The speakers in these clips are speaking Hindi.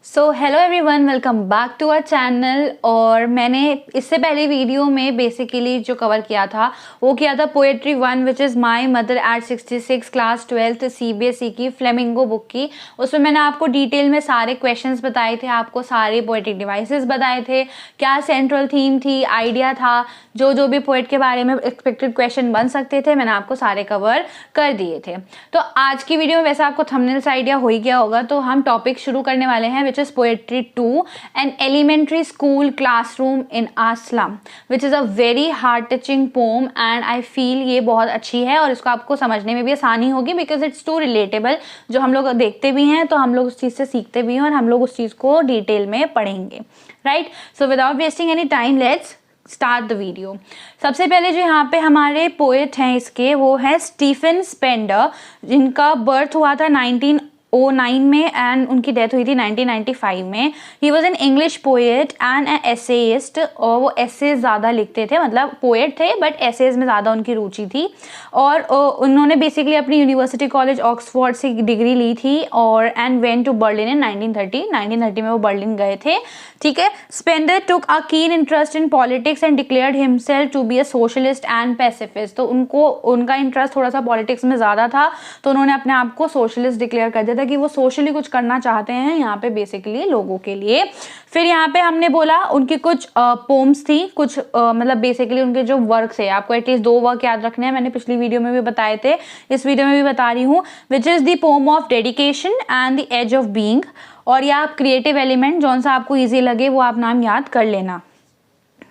So hello everyone, welcome back to our channel. और मैंने इससे पहले वीडियो में बेसिकली जो कवर किया था वो किया था poetry 1 which is my mother eight 66 class 12th CBSE की फ्लेमिंगो बुक की। उसमें मैंने आपको डिटेल में सारे क्वेश्चंस बताए थे, आपको सारे पोएटिक डिवाइसेस बताए थे, क्या सेंट्रल थीम थी, आइडिया था, जो भी पोएट के बारे में एक्सपेक्टेड क्वेश्चन बन सकते थे, मैंने आपको सारे कवर कर दिए थे। तो आज की वीडियो में वैसे आपको थंबनेल से आइडिया हो ही गया होगा, तो हम टॉपिक शुरू करने वाले हैं which is poetry 2 an elementary school classroom in Aslam which is a very heart touching poem and I feel ये बहुत अच्छी है और इसको आपको समझने में भी आसानी होगी because it's too relatable। जो हम लोग देखते भी हैं तो हम लोग उस चीज़ से सीखते भी हैं और हम लोग उस चीज़ को डिटेल में पढ़ेंगे, right. So without wasting any time let's start the video. सबसे पहले जो यहाँ पे हमारे पोएट हैं इसके, वो है स्टीफन स्पेंडर, जिनका बर्थ हुआ था 1909 में एंड उनकी डेथ हुई थी 1995 में। He was an English poet and A essayist, और वो एसेज ज़्यादा लिखते थे, मतलब पोएट थे बट एसेज में ज़्यादा उनकी रुचि थी। और उन्होंने बेसिकली अपनी यूनिवर्सिटी कॉलेज ऑक्सफोर्ड से डिग्री ली थी और and went to Berlin in 1930 में वो बर्लिन गए थे, ठीक है। Spender took a keen interest in politics and declared himself to be a socialist and pacifist. तो उनका इंटरेस्ट थोड़ा सा पॉलिटिक्स में ज़्यादा था, तो उन्होंने अपने आप को सोशलिस्ट डिक्लेयर कर दिया था कि वो सोशली कुछ करना चाहते हैं यहाँ पे बेसिकली लोगों के लिए। फिर यहाँ पे हमने बोला उनकी कुछ पोम्स थी, कुछ मतलब बेसिकली उनके जो वर्क्स है, आपको एटलीस्ट 2 वर्क याद रखने हैं, मैंने पिछली वीडियो में भी बताए थे, इस वीडियो में भी बता रही हूँ। Which is the poem of dedication and the age of being. और या आप क्रिएटिव एलिमेंट जौन सा आपको ईजी लगे वो आप नाम याद कर लेना,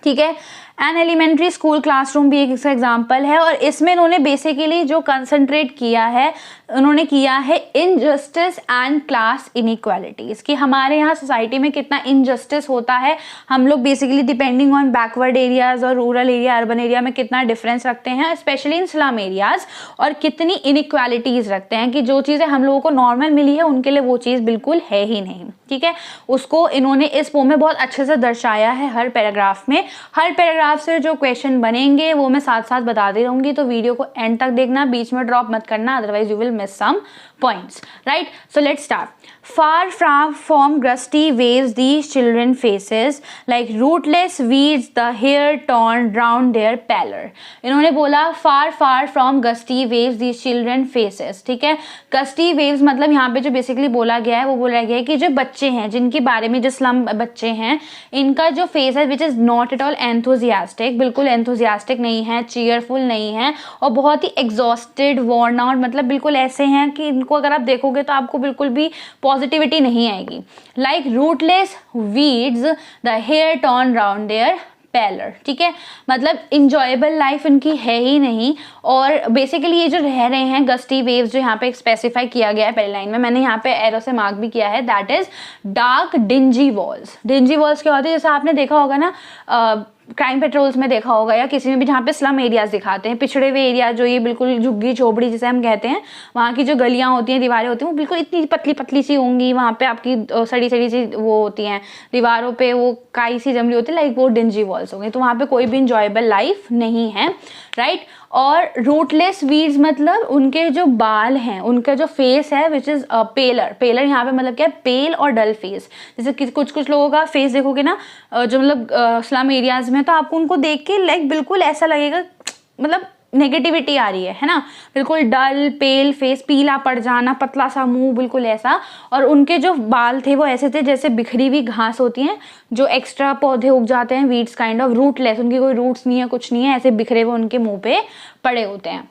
ठीक है। एन एलिमेंट्री स्कूल क्लासरूम भी एक इसका एग्जाम्पल है और इसमें उन्होंने बेसिकली जो कंसंट्रेट किया है, उन्होंने किया है इनजस्टिस एंड क्लास इनइक्वालिटीज़, कि हमारे यहाँ सोसाइटी में कितना इनजस्टिस होता है, हम लोग basically depending on backward areas और रूरल एरिया अर्बन एरिया में कितना डिफरेंस रखते हैं, स्पेशली इन स्लम एरियाज़, और कितनी इनइक्वालिटीज़ रखते हैं कि जो चीज़ें हम लोगों को नॉर्मल मिली है उनके लिए वो चीज़ बिल्कुल है ही नहीं, ठीक है। उसको इन्होंने इस पोम में बहुत अच्छे से दर्शाया है हर पैराग्राफ में। हर पैराग्राफ से जो क्वेश्चन बनेंगे वो मैं साथ साथ बता दे रहूंगी, तो वीडियो को एंड तक देखना, बीच में ड्रॉप मत करना, otherwise you will miss some points, right? So let's start. Far from gusty waves these children faces, like rootless weeds the hair torn round their pallor. इन्होंने बोला far from gusty waves these children faces, ठीक है। gusty waves मतलब यहाँ पे जो बेसिकली बोला गया है वो बोला गया है कि जो बच्चे हैं, जिनके बारे में जो स्लम बच्चे हैं, इनका जो फेस है which is not at all enthusiastic, बिल्कुल एंथुजियास्टिक नहीं है, चीयरफुल नहीं है, और बहुत ही एग्जॉस्टेड वॉर्न आउट, मतलब बिल्कुल ऐसे हैं कि इनको अगर आप देखोगे तो आपको बिल्कुल भी पॉजिटिविटी नहीं आएगी। Like rootless weeds the hair torn round their pallor, ठीक है, मतलब इंजॉयबल लाइफ इनकी है ही नहीं। और बेसिकली ये जो रह रहे हैं गस्टी वेव्स, जो यहाँ पे स्पेसिफाई किया गया है पहली लाइन में, मैंने यहाँ पे एरो से मार्क भी किया है, that is dark dingy walls. Dingy walls क्या होती है, जैसे आपने देखा होगा ना क्राइम पेट्रोल्स में देखा होगा या किसी में भी जहाँ पे स्लम एरियाज दिखाते हैं, पिछड़े हुए एरिया, जो ये बिल्कुल झुग्गी झोपड़ी जिसे हम कहते हैं, वहाँ की जो गलियाँ होती हैं, दीवारें होती हैं, वो बिल्कुल इतनी पतली पतली सी होंगी, वहाँ पे आपकी सड़ी सड़ी सी वो होती हैं, दीवारों पे वो काई सी जमी होती है, लाइक वो डिंजी वॉल्स हो गई। तो वहाँ पे कोई भी इंजॉयबल लाइफ नहीं है, राइट। और रूटलेस वीड्स मतलब उनके जो बाल हैं, उनका जो फेस है विच इज़ पेलर। पेलर यहाँ पे मतलब क्या है, पेल और डल फेस। जैसे कुछ लोगों का फेस देखोगे ना जो मतलब स्लम एरियाज में, तो आपको उनको देख के लाइक बिल्कुल ऐसा लगेगा मतलब नेगेटिविटी आ रही है ना, बिल्कुल डल पेल फेस, पीला पड़ जाना, पतला सा मुंह, बिल्कुल ऐसा। और उनके जो बाल थे वो ऐसे थे जैसे बिखरी हुई घास होती हैं, जो एक्स्ट्रा पौधे उग जाते हैं, वीड्स काइंड ऑफ, रूटलेस, उनकी कोई रूट्स नहीं है, कुछ नहीं है, ऐसे बिखरे हुए उनके मुंह पे पड़े होते हैं।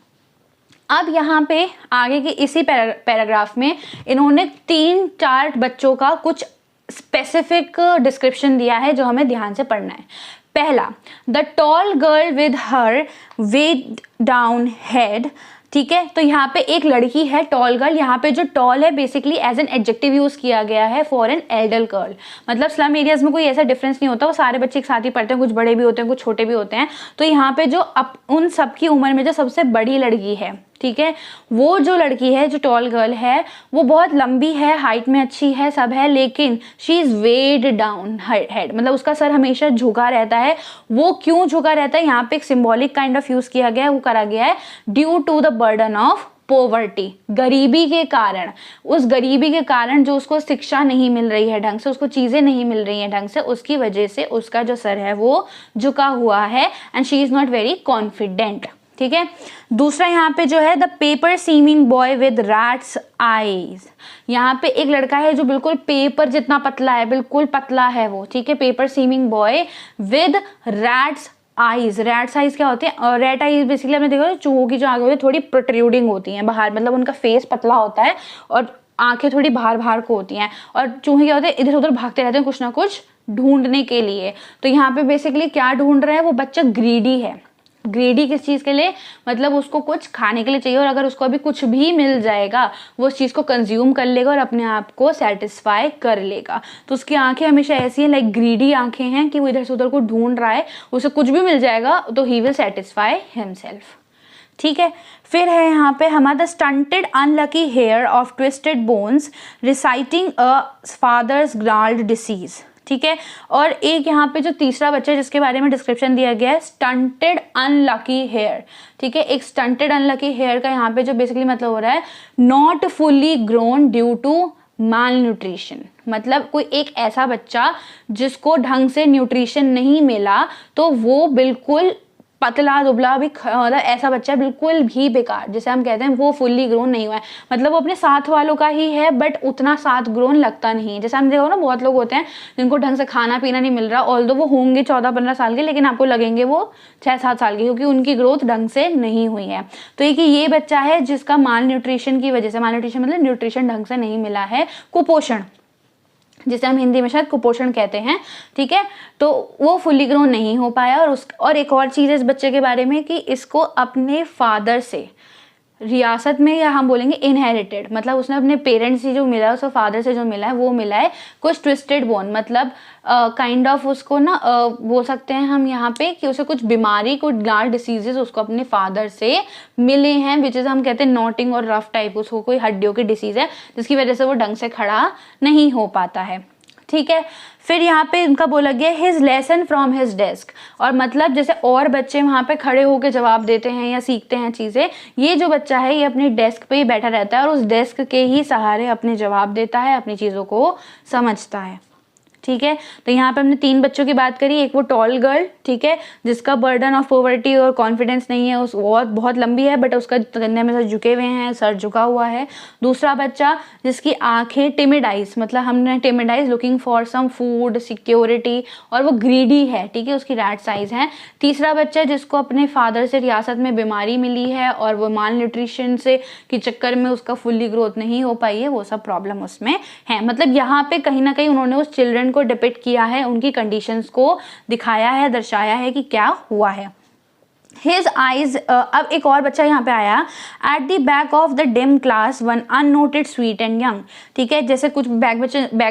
अब यहाँ पे आगे के इसी पैराग्राफ में इन्होंने 3-4 बच्चों का कुछ स्पेसिफिक डिस्क्रिप्शन दिया है जो हमें ध्यान से पढ़ना है। पहला, the tall girl with her weighed down head, ठीक है। तो यहाँ पे एक लड़की है टॉल गर्ल, यहाँ पे जो टॉल है basically as an adjective use किया गया है फॉर एन एल्डर गर्ल, मतलब स्लम एरियाज में कोई ऐसा डिफरेंस नहीं होता, वो सारे बच्चे एक साथ ही पढ़ते हैं, कुछ बड़े भी होते हैं, कुछ छोटे भी होते हैं। तो यहाँ पे जो उन सबकी उम्र में जो सबसे बड़ी लड़की है, ठीक है, वो जो लड़की है, जो टॉल गर्ल है, वो बहुत लंबी है, हाइट में अच्छी है, सब है, लेकिन she is weighed down head, मतलब उसका सर हमेशा झुका रहता है। वो क्यों झुका रहता है, यहाँ पे एक सिंबॉलिक काइंड ऑफ यूज किया गया है, वो करा गया है due to the burden of poverty, गरीबी के कारण, उस गरीबी के कारण जो उसको शिक्षा नहीं मिल रही है ढंग से, उसको चीज़ें नहीं मिल रही हैं ढंग से, उसकी वजह से उसका जो सर है वो झुका हुआ है and she is not very confident. ठीक है। दूसरा यहाँ पे जो है the paper seeming boy with rat's eyes, यहाँ पे एक लड़का है जो बिल्कुल पेपर जितना पतला है, बिल्कुल पतला है वो। ठीक है। Paper seeming boy with rat's eyes, rat's eyes क्या होते हैं? रेड आईज बेसिकली आपने देखा चूहों की जो आंखें होती है थोड़ी प्रोट्रूडिंग होती हैं बाहर, मतलब उनका फेस पतला होता है और आंखें थोड़ी बाहर बाहर को होती हैं, और चूहे क्या होते हैं इधर उधर भागते रहते हैं कुछ ना कुछ ढूंढने के लिए। तो यहाँ पे बेसिकली क्या ढूंढ रहा है वो बच्चा? ग्रीडी है। ग्रीडी किस चीज़ के लिए? मतलब उसको कुछ खाने के लिए चाहिए, और अगर उसको अभी कुछ भी मिल जाएगा वो उस चीज़ को कंज्यूम कर लेगा और अपने आप को सेटिस्फाई कर लेगा। तो उसकी आंखें हमेशा ऐसी हैं, लाइक ग्रीडी आंखें हैं कि वो इधर से उधर को ढूंढ रहा है, उसे कुछ भी मिल जाएगा तो ही विल सेटिस्फाई हिमसेल्फ। ठीक है। फिर है यहाँ पे हमारा stunted unlucky heir of twisted bones reciting a father's gnarled disease. ठीक है। और एक यहाँ पे जो तीसरा बच्चा है जिसके बारे में डिस्क्रिप्शन दिया गया है स्टंटेड अनलकी हेयर। ठीक है। एक स्टंटेड अनलकी हेयर का यहाँ पे जो बेसिकली मतलब हो रहा है not fully grown due to malnutrition, मतलब कोई एक ऐसा बच्चा जिसको ढंग से न्यूट्रिशन नहीं मिला तो वो बिल्कुल पतला दुबला भी, मतलब ऐसा बच्चा बिल्कुल भी बेकार, जैसे हम कहते हैं वो फुल्ली ग्रोन नहीं हुआ है, मतलब वो अपने साथ वालों का ही है बट उतना साथ ग्रोन लगता नहीं है। जैसे हम देखो ना बहुत लोग होते हैं जिनको ढंग से खाना पीना नहीं मिल रहा, ऑल्दो वो होंगे 14-15 साल के लेकिन आपको लगेंगे वो 6-7 साल के, क्योंकि उनकी ग्रोथ ढंग से नहीं हुई है। तो ये बच्चा है जिसका माल न्यूट्रिशन की वजह से, माल न्यूट्रिशन मतलब न्यूट्रिशन ढंग से नहीं मिला है, कुपोषण जिसे हम हिंदी में शायद कुपोषण कहते हैं। ठीक है। तो वो फुल्ली ग्रोन नहीं हो पाया, और एक और चीज़ है इस बच्चे के बारे में कि इसको अपने फादर से रियासत में, या हम बोलेंगे इनहेरिटेड, मतलब उसने अपने पेरेंट्स से जो मिला है, उसको फादर से जो मिला है वो मिला है कुछ ट्विस्टेड बोन, मतलब काइंड ऑफ उसको ना बोल सकते हैं हम यहाँ पे कि उसे कुछ बीमारी, कुछ ग्नाल्ड डिसीजेस उसको अपने फादर से मिले हैं, विच इज हम कहते हैं नॉटिंग और रफ टाइप, उसको कोई हड्डियों की डिसीज है जिसकी वजह से वो ढंग से खड़ा नहीं हो पाता है। ठीक है। फिर यहाँ पे इनका बोला गया his lesson from his desk, और मतलब जैसे और बच्चे वहाँ पे खड़े होकर जवाब देते हैं या सीखते हैं चीज़ें, ये जो बच्चा है ये अपनी डेस्क पे ही बैठा रहता है और उस डेस्क के ही सहारे अपने जवाब देता है, अपनी चीज़ों को समझता है। ठीक है। तो यहाँ पे हमने 3 बच्चों की बात करी, एक वो टॉल गर्ल, ठीक है, जिसका बर्डन ऑफ पॉवर्टी और कॉन्फिडेंस नहीं है, उस बहुत लंबी है बट उसका कंधे में सर झुके हुए हैं, सर झुका हुआ है। दूसरा बच्चा जिसकी आंखें टिमिड आइज, मतलब हमने timid eyes looking for some food security, और वो ग्रीडी है, ठीक है, उसकी रैट साइज है। तीसरा बच्चा जिसको अपने फादर से रियासत में बीमारी मिली है और वो माल न्यूट्रिशन से के चक्कर में उसका फुल्ली ग्रोथ नहीं हो पाई है, वो सब प्रॉब्लम उसमें है। मतलब यहाँ पे कहीं ना कहीं उन्होंने उस चिल्ड्रन को डिपिक्ट किया है, उनकी कंडीशंस को दिखाया है, दर्शाया है कि क्या हुआ है। His eyes, अब एक और बच्चा यहाँ पे आया, at the back of the dim class one unnoted sweet and young. ठीक है। जैसे कुछ बैक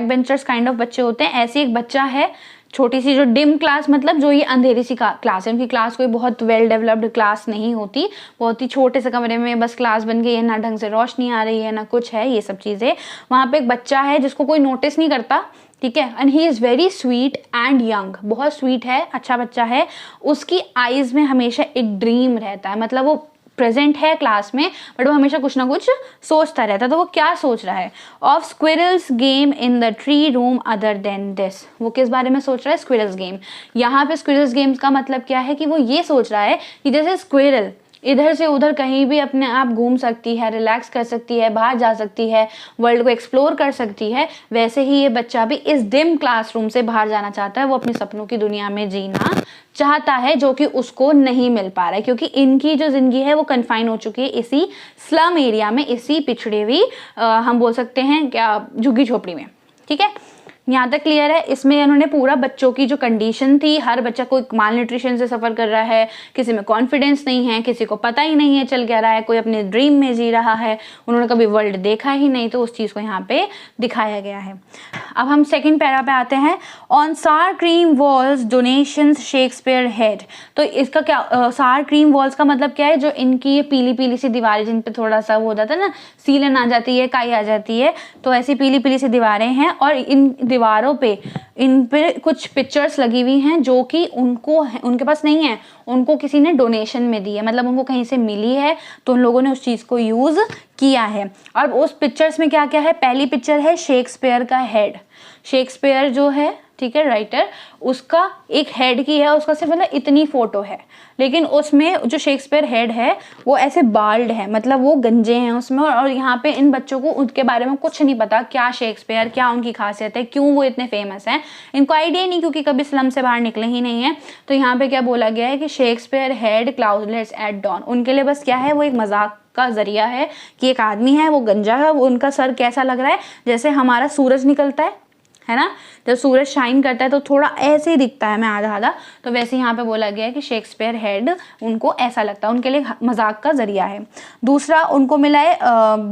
बेंचर्स काइंड ऑफ बच्चे होते हैं, ऐसे एक बच्चा है छोटी सी जो डिम क्लास, मतलब जो ये अंधेरी सी क्लास है, उनकी क्लास कोई बहुत वेल डेवलप्ड क्लास नहीं होती, बहुत ही छोटे से कमरे में बस क्लास बन गई है, ना ढंग से रोशनी आ रही है ना कुछ है, ये सब चीज़ें। वहाँ पे एक बच्चा है जिसको कोई नोटिस नहीं करता, ठीक है, and he is very sweet and young, बहुत स्वीट है, अच्छा बच्चा है। उसकी आईज में हमेशा एक ड्रीम रहता है, मतलब वो प्रेजेंट है क्लास में बट वो हमेशा कुछ ना कुछ सोचता रहता है। तो वो क्या सोच रहा है? Of squirrels game in the tree room other than this, वो किस बारे में सोच रहा है? Squirrels game. यहाँ पे स्क्विरल्स गेम्स का मतलब क्या है कि वो ये सोच रहा है कि जैसे स्क्विरल इधर से उधर कहीं भी अपने आप घूम सकती है, रिलैक्स कर सकती है, बाहर जा सकती है, वर्ल्ड को एक्सप्लोर कर सकती है, वैसे ही ये बच्चा भी इस डिम क्लासरूम से बाहर जाना चाहता है, वो अपने सपनों की दुनिया में जीना चाहता है जो कि उसको नहीं मिल पा रहा है, क्योंकि इनकी जो जिंदगी है वो कन्फाइन हो चुकी है इसी स्लम एरिया में, इसी पिछड़े हुई हम बोल सकते हैं क्या झुग्गी झोपड़ी में। ठीक है, यहाँ तक क्लियर है। इसमें इन्होंने पूरा बच्चों की जो कंडीशन थी, हर बच्चा कोई माल न्यूट्रिशन से सफ़र कर रहा है, किसी में कॉन्फिडेंस नहीं है, किसी को पता ही नहीं है चल क्या रहा है, कोई अपने ड्रीम में जी रहा है, उन्होंने कभी वर्ल्ड देखा ही नहीं, तो उस चीज़ को यहाँ पे दिखाया गया है। अब हम सेकेंड पैरा पे आते हैं। ऑन सार cream walls donations Shakespeare head. तो इसका क्या, सार क्रीम वॉल्स का मतलब क्या है? जो इनकी ये पीली पीली सी दीवारें जिन पे थोड़ा सा वो हो जाता है ना, सीलन आ जाती है, काई आ जाती है, तो ऐसी पीली पीली सी दीवारें हैं और इन दीवारों पे इन पे कुछ पिक्चर्स लगी हुई हैं जो कि उनके पास नहीं है, उनको किसी ने डोनेशन में दी है, मतलब उनको कहीं से मिली है तो उन लोगों ने उस चीज़ को यूज़ किया है। अब उस पिक्चर्स में क्या क्या है, पहली पिक्चर है शेक्सपियर का हेड। शेक्सपियर जो है, ठीक है, राइटर, उसका एक हेड की है, उसका सिर्फ मतलब इतनी फोटो है, लेकिन उसमें जो शेक्सपियर हेड है वो ऐसे बाल्ड है, मतलब वो गंजे हैं उसमें। और यहाँ पे इन बच्चों को उनके बारे में कुछ नहीं पता, क्या शेक्सपियर, क्या उनकी खासियत है, क्यों वो इतने फेमस हैं, इनको आइडिया ही नहीं, क्योंकि कभी स्लम से बाहर निकले ही नहीं है। तो यहाँ पे क्या बोला गया है कि शेक्सपियर हेड क्लाउडलेट्स एट डॉन, उनके लिए बस क्या है, वो एक मजाक का जरिया है कि एक आदमी है, वो गंजा है, वो उनका सर कैसा लग रहा है, जैसे हमारा सूरज निकलता है ना, जब सूरज शाइन करता है तो थोड़ा ऐसे ही दिखता है, मैं आधा आधा, तो वैसे यहाँ पे बोला गया है कि शेक्सपियर हेड उनको ऐसा लगता है, उनके लिए मजाक का जरिया है। दूसरा उनको मिला है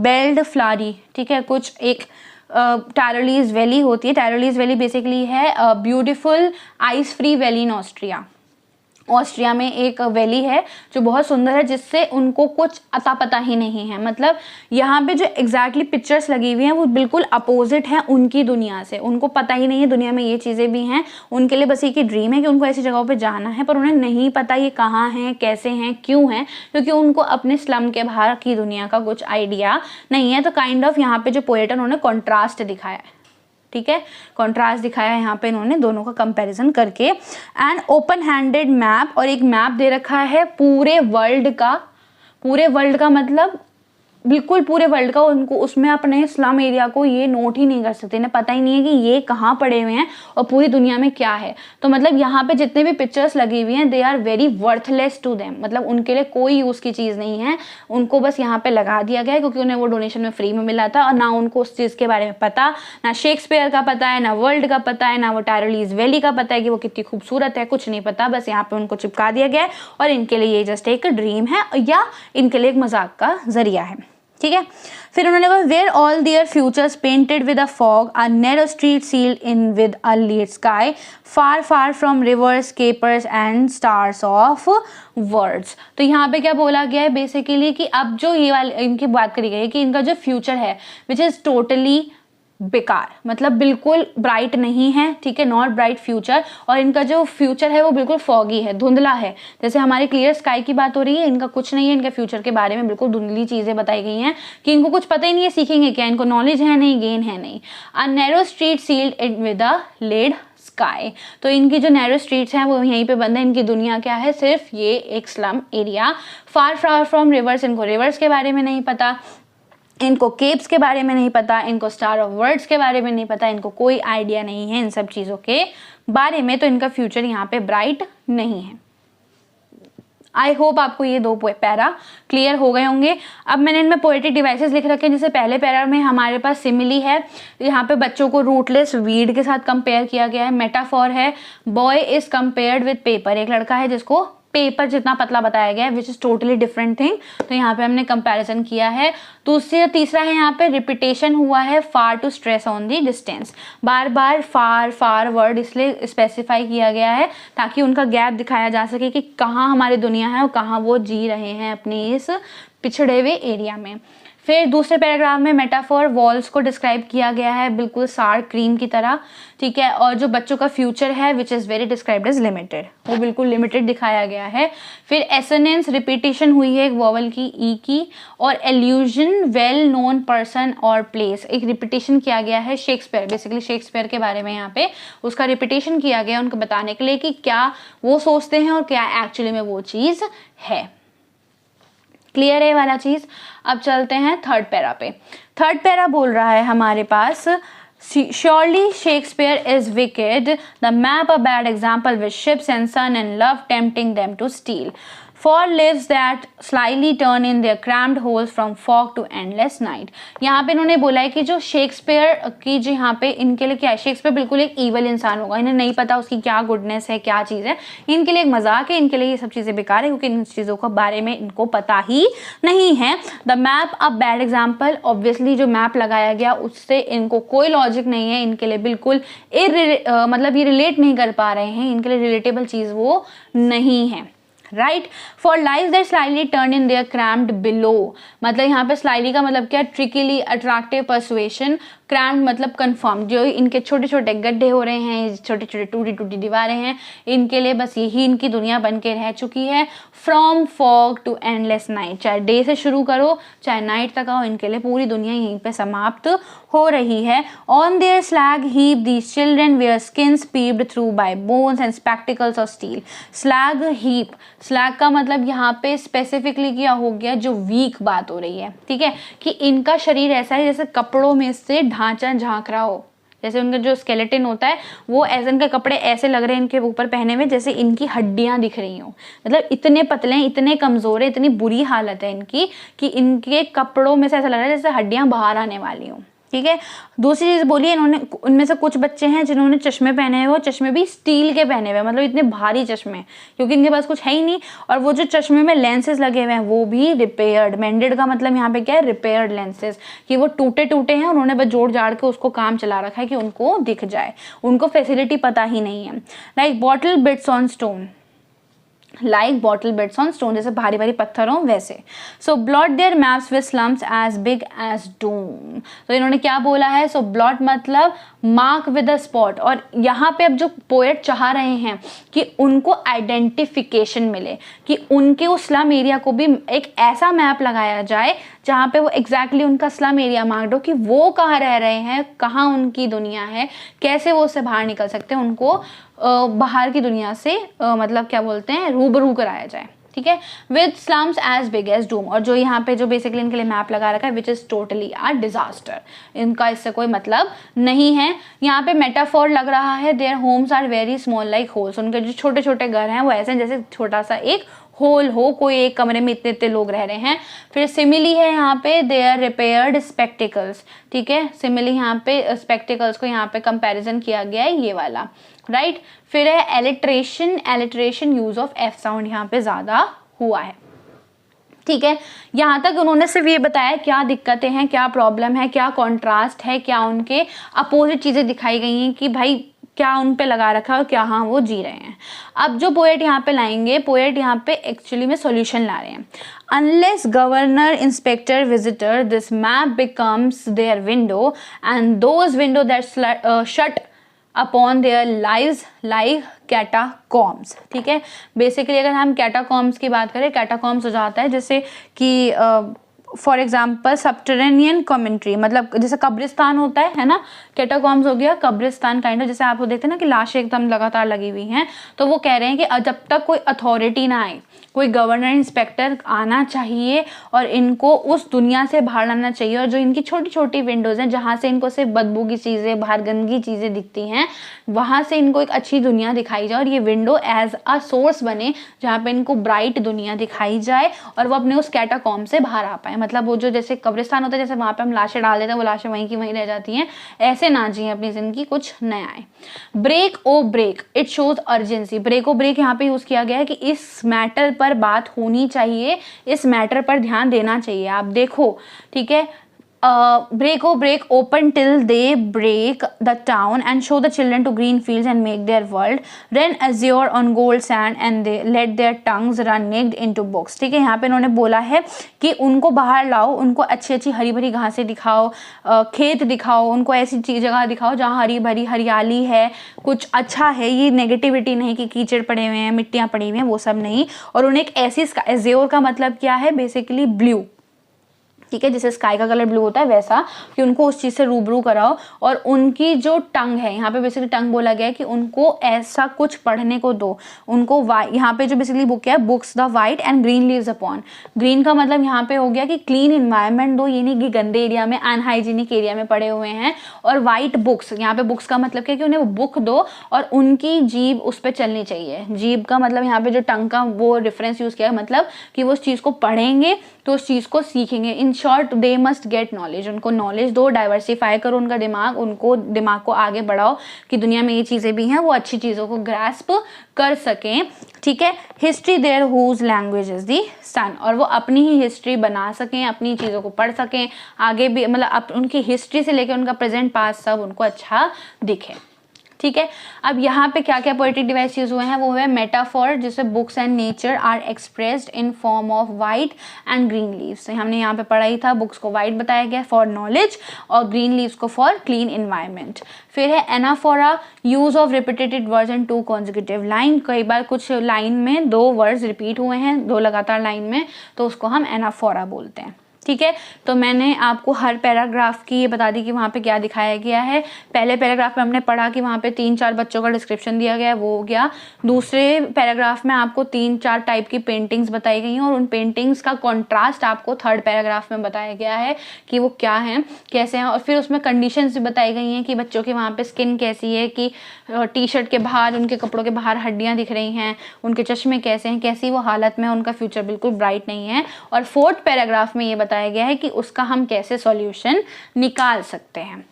बेल्ड फ्लारी, ठीक है, कुछ एक टायरोलीज वैली होती है। टायरोलीज वैली बेसिकली है beautiful ice free valley in Austria में एक वैली है जो बहुत सुंदर है, जिससे उनको कुछ अता पता ही नहीं है। मतलब यहाँ पे जो एग्जैक्टली पिक्चर्स लगी हुई हैं वो बिल्कुल अपोजिट हैं उनकी दुनिया से, उनको पता ही नहीं है दुनिया में ये चीज़ें भी हैं। उनके लिए बस एक ही ड्रीम है कि उनको ऐसी जगहों पे जाना है, पर उन्हें नहीं पता ये कहाँ हैं, कैसे हैं, क्यों हैं, क्योंकि उनको अपने स्लम के बाहर की दुनिया का कुछ आइडिया नहीं है। तो काइंड ऑफ यहाँ पे जो पोएट है उन्होंने कॉन्ट्रास्ट दिखाया है, ठीक है, कॉन्ट्रास्ट दिखाया है यहाँ पे इन्होंने दोनों का कंपैरिजन करके। एंड ओपन हैंडेड मैप, और एक मैप दे रखा है पूरे वर्ल्ड का मतलब बिल्कुल पूरे वर्ल्ड का। उनको उसमें अपने स्लम एरिया को ये नोट ही नहीं कर सकते, इन्हें पता ही नहीं है कि ये कहाँ पड़े हुए हैं और पूरी दुनिया में क्या है। तो मतलब यहाँ पे जितने भी पिक्चर्स लगी हुई हैं they are very worthless to them, मतलब उनके लिए कोई यूज़ की चीज़ नहीं है, उनको बस यहाँ पे लगा दिया गया है क्योंकि उन्हें वो डोनेशन में फ्री में मिला था। और ना उनको उस चीज़ के बारे में पता, ना शेक्सपियर का पता है, ना वर्ल्ड का पता है, ना वो टायरोलीज वैली का पता है कि वो कितनी खूबसूरत है, कुछ नहीं पता, बस यहाँ पे उनको चिपका दिया गया है। और इनके लिए ये जस्ट एक ड्रीम है या इनके लिए एक मजाक का जरिया है, ठीक है। फिर उन्होंने कहा where all their futures painted with a fog, a narrow street sealed in with a lead sky, far far from rivers, capes and stars of words. तो यहाँ पे क्या बोला गया है बेसिकली कि अब जो ये वाली इनकी बात करी गई है कि इनका जो फ्यूचर है विच इज़ टोटली बेकार, मतलब बिल्कुल ब्राइट नहीं है, ठीक है, नॉट ब्राइट फ्यूचर। और इनका जो फ्यूचर है वो बिल्कुल फॉगी है, धुंधला है। जैसे हमारी क्लियर स्काई की बात हो रही है, इनका कुछ नहीं है, इनके फ्यूचर के बारे में बिल्कुल धुंधली चीज़ें बताई गई हैं कि इनको कुछ पता ही नहीं है, सीखेंगे क्या, इनको नॉलेज है नहीं, गेन है नहीं। A narrow street sealed with a lead sky, तो इनकी जो नैरो स्ट्रीट्स हैं वो यहीं पे बंद है। इनकी दुनिया क्या है, सिर्फ ये एक slum area. Far far from reverse, इनको रिवर्स के बारे में नहीं पता, इनको केप्स के बारे में नहीं पता, इनको स्टार ऑफ वर्ड्स के बारे में नहीं पता, इनको कोई आइडिया नहीं है इन सब चीज़ों के बारे में। तो इनका फ्यूचर यहाँ पे ब्राइट नहीं है। आई होप आपको ये दो पैरा क्लियर हो गए होंगे। अब मैंने इनमें पोएटिक डिवाइसेस लिख रखे हैं। जैसे पहले पैरा में हमारे पास सिमिली है, यहाँ पे बच्चों को रूटलेस वीड के साथ कंपेयर किया गया है। मेटाफॉर है boy is compared with paper, एक लड़का है जिसको पेपर जितना पतला बताया गया है, which is totally different thing. तो यहाँ पे हमने कंपैरिजन किया है। तीसरा है यहाँ पे रिपीटेशन हुआ है, far to stress on the distance, बार बार फार वर्ड इसलिए स्पेसिफाई किया गया है ताकि उनका गैप दिखाया जा सके कि कहाँ हमारी दुनिया है और कहाँ वो जी रहे हैं अपनी इस पिछड़े हुए एरिया में। फिर दूसरे पैराग्राफ में मेटाफोर वॉल्स को डिस्क्राइब किया गया है बिल्कुल सार क्रीम की तरह, ठीक है। और जो बच्चों का फ्यूचर है which is very described as limited, वो बिल्कुल लिमिटेड दिखाया गया है। फिर एसोनेंस रिपीटेशन हुई है एक वॉवल की ई की, और एल्यूजन वेल नोन पर्सन और प्लेस, एक रिपीटेशन किया गया है शेक्सपियर, बेसिकली शेक्सपियर के बारे में यहाँ पे उसका रिपीटेशन किया गया उनको बताने के लिए कि क्या वो सोचते हैं और क्या एक्चुअली में वो चीज़ है। क्लियर है वाला चीज़। अब चलते हैं थर्ड पैरा पे। थर्ड पैरा बोल रहा है हमारे पास surely Shakespeare is wicked, the map a bad example with ships and sun and love tempting them to steal, for lives that slyly turn in their crammed holes from fog to endless night। यहाँ पे इन्होंने बोला है कि जो शेक्सपियर की जो यहाँ पे इनके लिए क्या है, शेक्सपियर बिल्कुल एक ईवल इंसान होगा, इन्हें नहीं पता उसकी क्या गुडनेस है, क्या चीज़ है, इनके लिए एक मजाक है, इनके लिए ये सब चीज़ें बेकार है क्योंकि इन चीज़ों के बारे में इनको पता ही नहीं है। The map a bad example, obviously जो मैप लगाया गया उससे इनको कोई लॉजिक नहीं है, इनके लिए बिल्कुल मतलब ये रिलेट नहीं कर पा रहे हैं, इनके लिए रिलेटेबल चीज़ वो नहीं है। Right, for life that slightly turn in their crammed below, मतलब यहाँ पे स्लाइली का मतलब क्या, ट्रिकीली, अट्रैक्टिव, परसुएशन, क्रैम्ड मतलब कन्फर्म, जो इनके छोटे छोटे गड्ढे हो रहे हैं, छोटे छोटे टूटी टूटी दीवारें हैं, इनके लिए बस यही इनकी दुनिया बन के रह चुकी है। From fog to endless night, चाहे डे से शुरू करो चाहे नाइट तक आओ, इनके लिए पूरी दुनिया यहीं पे समाप्त हो रही है। On their slag heap these children wear skins peeped through by bones and spectacles of steel. Slag heap, slag का मतलब यहाँ पे स्पेसिफिकली क्या हो गया, जो वीक बात हो रही है, ठीक है, कि इनका शरीर ऐसा है जैसे कपड़ों में से ढांचा झांक रहा हो, जैसे उनका जो स्केलेटन होता है वो ऐसे, इनके कपड़े ऐसे लग रहे हैं इनके ऊपर पहने हुए जैसे इनकी हड्डियां दिख रही हो, मतलब इतने पतले हैं, इतने कमजोर है, इतनी बुरी हालत है इनकी कि इनके कपड़ों में से ऐसा लग रहा है जैसे हड्डियां बाहर आने वाली हो, ठीक है। दूसरी चीज बोलिए, इन्होंने, उनमें से कुछ बच्चे हैं जिन्होंने चश्मे पहने हुए, चश्मे भी स्टील के पहने हुए, मतलब इतने भारी चश्मे, क्योंकि इनके पास कुछ है ही नहीं, और वो जो चश्मे में लेंसेज लगे हुए हैं वो भी रिपेयर्ड, मेंडेड का मतलब यहाँ पे क्या है, रिपेयर्ड लेंसेज, कि वो टूटे टूटे हैं, उन्होंने बस जोड़ जाड़ के उसको काम चला रखा है कि उनको दिख जाए, उनको फैसिलिटी पता ही नहीं है। Like bottle bits on stone, like bottle beds on stone, जैसे भारी भारी पत्थर हो वैसे। So blot their maps with slums as big as doom. तो इन्होंने क्या बोला है, सो ब्लॉट मतलब मार्क विद अ स्पॉट, और यहाँ पे अब जो पोएट चाह रहे हैं कि उनको आइडेंटिफिकेशन मिले, कि उनके उस स्लम एरिया को भी एक ऐसा मैप लगाया जाए जहाँ पे वो एग्जैक्टली उनका स्लम एरिया मार्क्ड हो, कि वो कहाँ रह रहे हैं, कहाँ उनकी दुनिया है, कैसे वो उससे बाहर निकल सकते हैं, उनको बाहर की दुनिया से मतलब क्या बोलते हैं, रूबरू कराया जाए, ठीक है। With slums as big as doom, और जो यहाँ पे जो बेसिकली इनके लिए मैप लगा रखा है, which is totally a disaster, इनका इससे कोई मतलब नहीं है। यहाँ पे मेटाफोर लग रहा है, their homes are very small like holes, उनके जो छोटे छोटे घर हैं वो ऐसे जैसे छोटा सा एक होल हो, कोई एक कमरे में इतने इतने लोग रह रहे हैं। फिर सिमिली है यहाँ पे, दे आर रिपेयर्ड स्पेक्टिकल्स, ठीक है, सिमिली यहाँ पे स्पेक्टिकल्स को यहाँ पे कंपैरिजन किया गया है ये वाला, राइट। फिर है alliteration, alliteration use of F sound यहाँ पे ज्यादा हुआ है, ठीक है। यहाँ तक उन्होंने सिर्फ ये बताया क्या दिक्कतें हैं, क्या प्रॉब्लम है, क्या कॉन्ट्रास्ट है, क्या उनके अपोजिट चीजें दिखाई गई हैं, कि भाई क्या उन पे लगा रखा है और क्या हाँ वो जी रहे हैं। अब जो पोएट यहाँ पे लाएंगे, पोएट यहाँ पे एक्चुअली में सॉल्यूशन ला रहे हैं। Unless governor inspector visitor this map becomes their window and those window that shut upon their lives like catacombs, ठीक है। बेसिकली अगर हम कैटाकॉम्स की बात करें, कैटाकॉम्स हो जाता है जैसे कि फॉर एग्जाम्पल सबटरेनियन कमेंट्री, मतलब जैसे कब्रिस्तान होता है ना, कैटाकॉम्स हो गया कब्रिस्तान काइंड ऑफ, जैसे आप वो देखते हैं ना कि लाशें एकदम लगातार लगी हुई हैं, तो वो कह रहे हैं कि जब तक कोई अथॉरिटी ना आए, कोई गवर्नर इंस्पेक्टर आना चाहिए और इनको उस दुनिया से बाहर लाना चाहिए, और जो इनकी छोटी छोटी विंडोज़ हैं जहाँ से इनको सिर्फ बदबू की चीज़ें, बाहर गंदगी चीज़ें दिखती हैं, वहाँ से इनको एक अच्छी दुनिया दिखाई जाए, और ये विंडो एज अ सोर्स बने जहाँ पे इनको ब्राइट दुनिया दिखाई जाए और वो अपने उस कैटाकॉम्ब से बाहर आ पाए। मतलब वो जो जैसे कब्रिस्तान होता है, जैसे वहाँ पे हम लाशें डाल देते हैं, वो लाशें वहीं की वहीं रह जाती हैं, ऐसे ना जिए अपनी जिंदगी, कुछ नया आए। Break O break, it shows urgency. Break O break यहाँ पे यूज किया गया है कि इस मैटर पर बात होनी चाहिए, इस मैटर पर ध्यान देना चाहिए। आप देखो, ठीक है, break or break open till they break the town and show the children to green fields and make their world run azure on gold sand and they let their tongues run naked into books। ठीक है, यहाँ पे इन्होंने बोला है कि उनको बाहर लाओ, उनको अच्छी अच्छी हरी भरी घासें दिखाओ, खेत दिखाओ, उनको ऐसी जगह दिखाओ जहाँ हरी भरी हरियाली है, कुछ अच्छा है, ये नेगेटिविटी नहीं कि कीचड़ पड़े हुए हैं, मिट्टियाँ पड़ी हुई हैं, वो सब नहीं। और उन्हें एक ऐसी एज्योर का मतलब क्या है, बेसिकली ब्लू, ठीक है, जैसे स्काई का कलर ब्लू होता है वैसा, कि उनको उस चीज़ से रूबरू कराओ। और उनकी जो टंग है, यहाँ पे बेसिकली टंग बोला गया है कि उनको ऐसा कुछ पढ़ने को दो, उनको यहाँ पे जो बेसिकली बुक है, books the white and green leaves upon. Green का मतलब यहाँ पे हो गया कि क्लीन इन्वायरमेंट दो, ये नहीं कि गंदे एरिया में, अनहाइजीनिक एरिया में पड़े हुए हैं। और वाइट बुक्स, यहाँ पे बुक्स का मतलब क्या है कि उन्हें वो बुक दो और उनकी जीभ उस पर चलनी चाहिए। जीभ का मतलब यहाँ पे जो टंग का वो रेफरेंस यूज़ किया है, मतलब कि वो उस चीज़ को पढ़ेंगे तो उस चीज़ को सीखेंगे। In short they must get knowledge, उनको नॉलेज दो, डाइवर्सिफाई करो उनका दिमाग, उनको दिमाग को आगे बढ़ाओ कि दुनिया में ये चीज़ें भी हैं, वो अच्छी चीज़ों को ग्रास्प कर सकें। ठीक है, history their whose language is the sun, और वो अपनी ही हिस्ट्री बना सकें, अपनी चीज़ों को पढ़ सकें आगे भी, मतलब उनकी हिस्ट्री से लेकर उनका प्रेजेंट पास्ट सब उनको अच्छा दिखे। ठीक है। अब यहाँ पे क्या क्या पोएटिक डिवाइस यूज हुए हैं, वो है मेटाफॉर, जिससे books and nature are expressed in form of white and green leaves. हमने यहाँ पे पढ़ा ही था, बुक्स को वाइट बताया गया फॉर नॉलेज और ग्रीन लीव्स को फॉर क्लीन इन्वायरमेंट। फिर है anaphora, use of repeated words in 2 consecutive line, कई बार कुछ लाइन में 2 वर्ड्स रिपीट हुए हैं 2 लगातार लाइन में, तो उसको हम एनाफोरा बोलते हैं। ठीक है, तो मैंने आपको हर पैराग्राफ की ये बता दी कि वहाँ पे क्या दिखाया गया है। पहले पैराग्राफ में हमने पढ़ा कि वहाँ पे 3-4 बच्चों का डिस्क्रिप्शन दिया गया है, वो हो गया। दूसरे पैराग्राफ में आपको 3-4 टाइप की पेंटिंग्स बताई गई हैं और उन पेंटिंग्स का कॉन्ट्रास्ट आपको थर्ड पैराग्राफ में बताया गया है कि वो क्या हैं, कैसे हैं। और फिर उसमें कंडीशंस भी बताई गई हैं कि बच्चों की वहाँ पर स्किन कैसी है, कि टी शर्ट के बाहर, उनके कपड़ों के बाहर हड्डियाँ दिख रही हैं, उनके चश्मे कैसे हैं, कैसी वो हालत में, उनका फ्यूचर बिल्कुल ब्राइट नहीं है। और 4th पैराग्राफ में ये बताया गया है कि उसका हम कैसे सॉल्यूशन निकाल सकते हैं।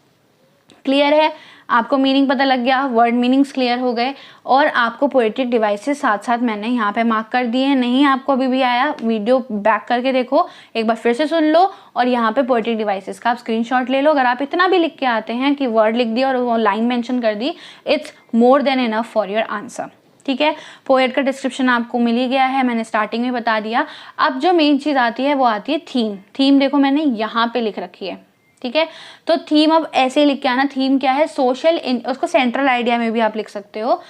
क्लियर है, आपको मीनिंग पता लग गया, वर्ड मीनिंग्स क्लियर हो गए, और आपको पोएटिक डिवाइसेस साथ साथ मैंने यहाँ पे मार्क कर दिए हैं। नहीं आपको अभी भी आया, वीडियो बैक करके देखो, एक बार फिर से सुन लो, और यहाँ पे पोएटिक डिवाइसेस का आप स्क्रीनशॉट ले लो। अगर आप इतना भी लिख के आते हैं कि वर्ड लिख दिया और वो लाइन मेंशन कर दी, it's more than enough for your answer. ठीक है, पोएट का डिस्क्रिप्शन आपको मिल ही गया है, मैंने स्टार्टिंग में बता दिया। अब जो मेन चीज़ आती है वो आती है थीम। थीम देखो मैंने यहाँ पे लिख रखी है। ठीक है, तो थीम अब ऐसे लिख के आना, थीम क्या है, सोशल, उसको सेंट्रल आइडिया में भी आप लिख सकते हो।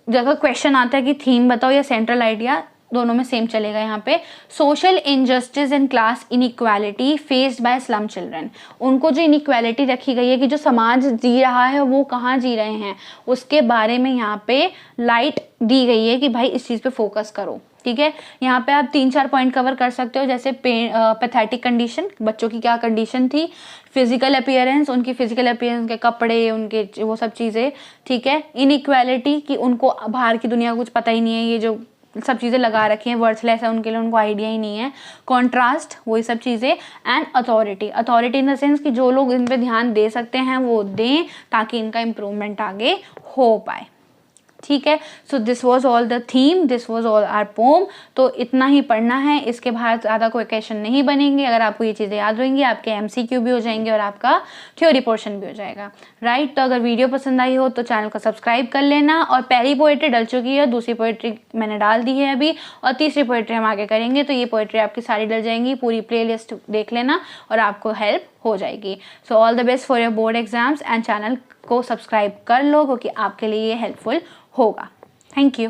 जगह क्वेश्चन आता है कि थीम बताओ या सेंट्रल आइडिया, दोनों में सेम चलेगा। यहाँ पे social injustice and class inequality faced by slum children, उनको जो इनइक्वालिटी रखी गई है कि जो समाज जी रहा है वो कहाँ जी रहे हैं, उसके बारे में यहाँ पे लाइट दी गई है कि भाई इस चीज़ पे फोकस करो। ठीक है, यहाँ पे आप 3-4 पॉइंट कवर कर सकते हो, जैसे पैथेटिक कंडीशन, बच्चों की क्या कंडीशन थी, फिजिकल अपीयरेंस, उनकी फिजिकल अपीयरेंस के कपड़े, उनके वो सब चीज़ें। ठीक है, इनइक्वालिटी कि उनको बाहर की दुनिया का कुछ पता ही नहीं है, ये जो सब चीज़ें लगा रखी हैं, वर्थलेस है उनके लिए, उनको आइडिया ही नहीं है। कॉन्ट्रास्ट, वही सब चीज़ें। And authority, authority in the sense कि जो लोग इन पे ध्यान दे सकते हैं वो दें, ताकि इनका इम्प्रूवमेंट आगे हो पाए। ठीक है, so this was all the theme, this was all our poem. तो इतना ही पढ़ना है, इसके बाहर ज़्यादा कोई क्वेश्चन नहीं बनेंगे। अगर आपको ये चीज़ें याद रहेंगी, आपके MCQ भी हो जाएंगे और आपका थ्योरी पोर्शन भी हो जाएगा। राइट, तो अगर वीडियो पसंद आई हो तो चैनल को सब्सक्राइब कर लेना। और पहली पोएट्री डल चुकी है, दूसरी पोएट्री मैंने डाल दी है अभी, और तीसरी पोएट्री हम आगे करेंगे। तो ये पोएट्री आपकी सारी डल जाएंगी, पूरी प्लेलिस्ट देख लेना और आपको हेल्प हो जाएगी। So all the best for your board exams, and channel को सब्सक्राइब कर लो क्योंकि आपके लिए ये हेल्पफुल होगा। Thank you.